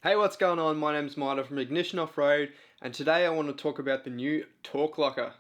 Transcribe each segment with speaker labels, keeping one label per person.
Speaker 1: Hey, what's going on? My name's Mudrat from Ignition Off-Road, and today I want to talk about the new Torq Locker.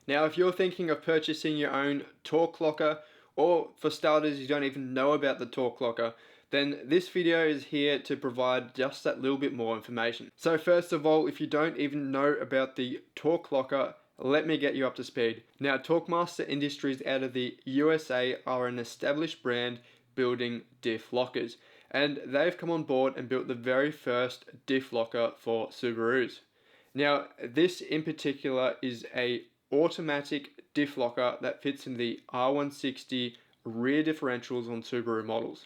Speaker 1: Now, if you're thinking of purchasing your own Torq Locker, or for starters you don't even know about the Torq Locker, then this video is here to provide just that little bit more information. So first of all, if you don't even know about the Torq Locker, let me get you up to speed. Now, Torq Master Industries out of the USA are an established brand building diff lockers, and they've come on board and built the very first diff locker for Subarus. Now, this in particular is a automatic diff locker that fits in the R160 rear differentials on Subaru models.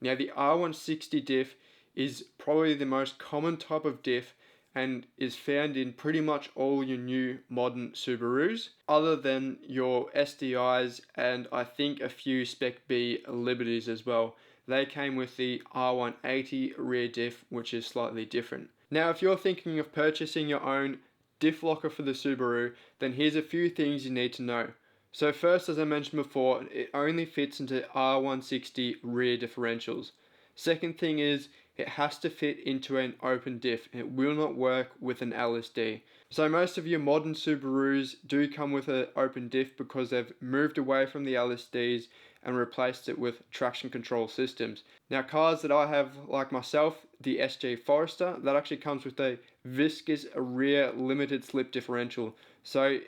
Speaker 1: Now, the R160 diff is probably the most common type of diff and is found in pretty much all your new modern Subarus, other than your SDIs and I think a few Spec B Liberties as well. They came with the R180 rear diff, which is slightly different. Now, if you're thinking of purchasing your own diff locker for the Subaru, then here's a few things you need to know. So first, as I mentioned before, it only fits into R160 rear differentials. Second thing is, it has to fit into an open diff. It will not work with an LSD. So most of your modern Subarus do come with an open diff because they've moved away from the LSDs and replaced it with traction control systems. Now, cars that I have, like myself, the SG Forester, that actually comes with a viscous rear limited slip differential. So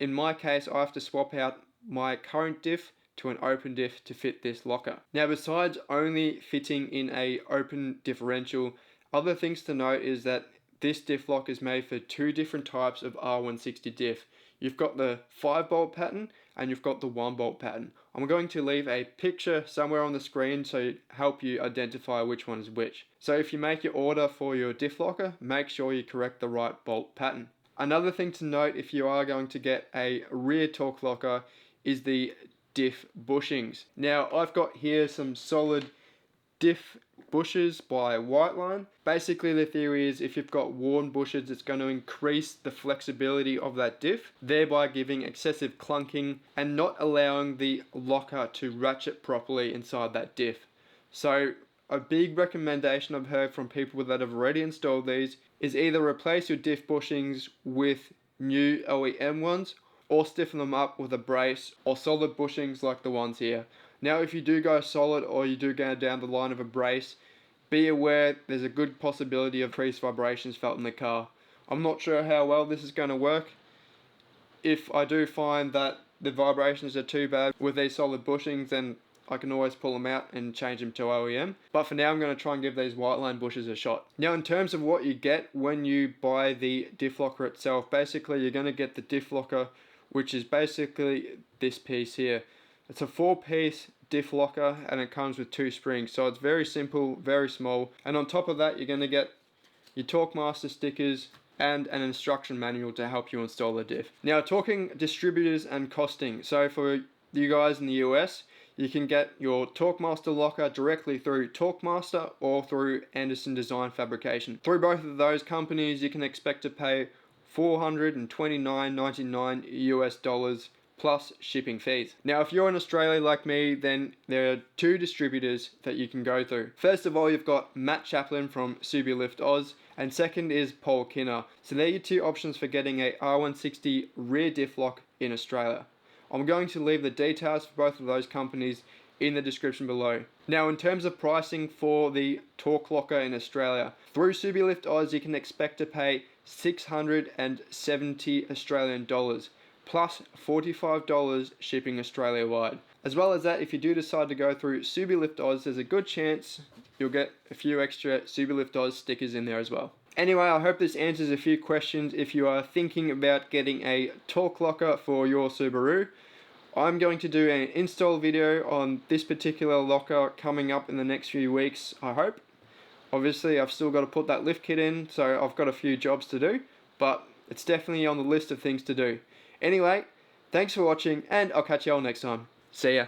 Speaker 1: in my case, I have to swap out my current diff to an open diff to fit this locker. Now, besides only fitting in a open differential, other things to note is that this diff lock is made for two different types of R160 diff. You've got the 5-bolt pattern and you've got the 1-bolt pattern. I'm going to leave a picture somewhere on the screen to help you identify which one is which. So if you make your order for your diff locker, make sure you correct the right bolt pattern. Another thing to note if you are going to get a rear Torq locker is the Diff Bushings. Now, I've got here some solid Diff bushes by Whiteline. Basically, the theory is if you've got worn bushes, it's going to increase the flexibility of that diff, thereby giving excessive clunking and not allowing the locker to ratchet properly inside that diff. So a big recommendation I've heard from people that have already installed these is either replace your diff bushings with new OEM ones, or stiffen them up with a brace or solid bushings like the ones here. Now, if you do go solid or you do go down the line of a brace, be aware there's a good possibility of increased vibrations felt in the car. I'm not sure how well this is going to work. If I do find that the vibrations are too bad with these solid bushings, then I can always pull them out and change them to OEM. But for now, I'm going to try and give these Whiteline bushes a shot. Now, in terms of what you get when you buy the diff locker itself, basically you're going to get the diff locker, which is basically this piece here. It's a 4-piece diff locker and it comes with 2 springs. So it's very simple, very small. And on top of that, you're going to get your Torq Master stickers and an instruction manual to help you install the diff. Now, talking distributors and costing. So for you guys in the US, you can get your Torq Master locker directly through Torq Master or through Anderson Design Fabrication. Through both of those companies, you can expect to pay $429.99 US dollars plus shipping fees. Now, if you're in Australia like me, then there are 2 distributors that you can go through. First of all, you've got Matt Chaplin from SubieLift Oz, and second is Paul Kinnear. So they're your 2 options for getting a R160 rear diff lock in Australia. I'm going to leave the details for both of those companies in the description below. Now, in terms of pricing for the Torq locker in Australia, through SubieLift Oz, you can expect to pay 670 Australian dollars plus $45 shipping Australia wide. As well as that, if you do decide to go through SubieLift Oz, there's a good chance you'll get a few extra SubieLift Oz stickers in there as well. Anyway, I hope this answers a few questions if you are thinking about getting a Torq locker for your Subaru. I'm going to do an install video on this particular locker coming up in the next few weeks, I hope. Obviously, I've still got to put that lift kit in, so I've got a few jobs to do, but it's definitely on the list of things to do. Anyway, thanks for watching, and I'll catch you all next time. See ya.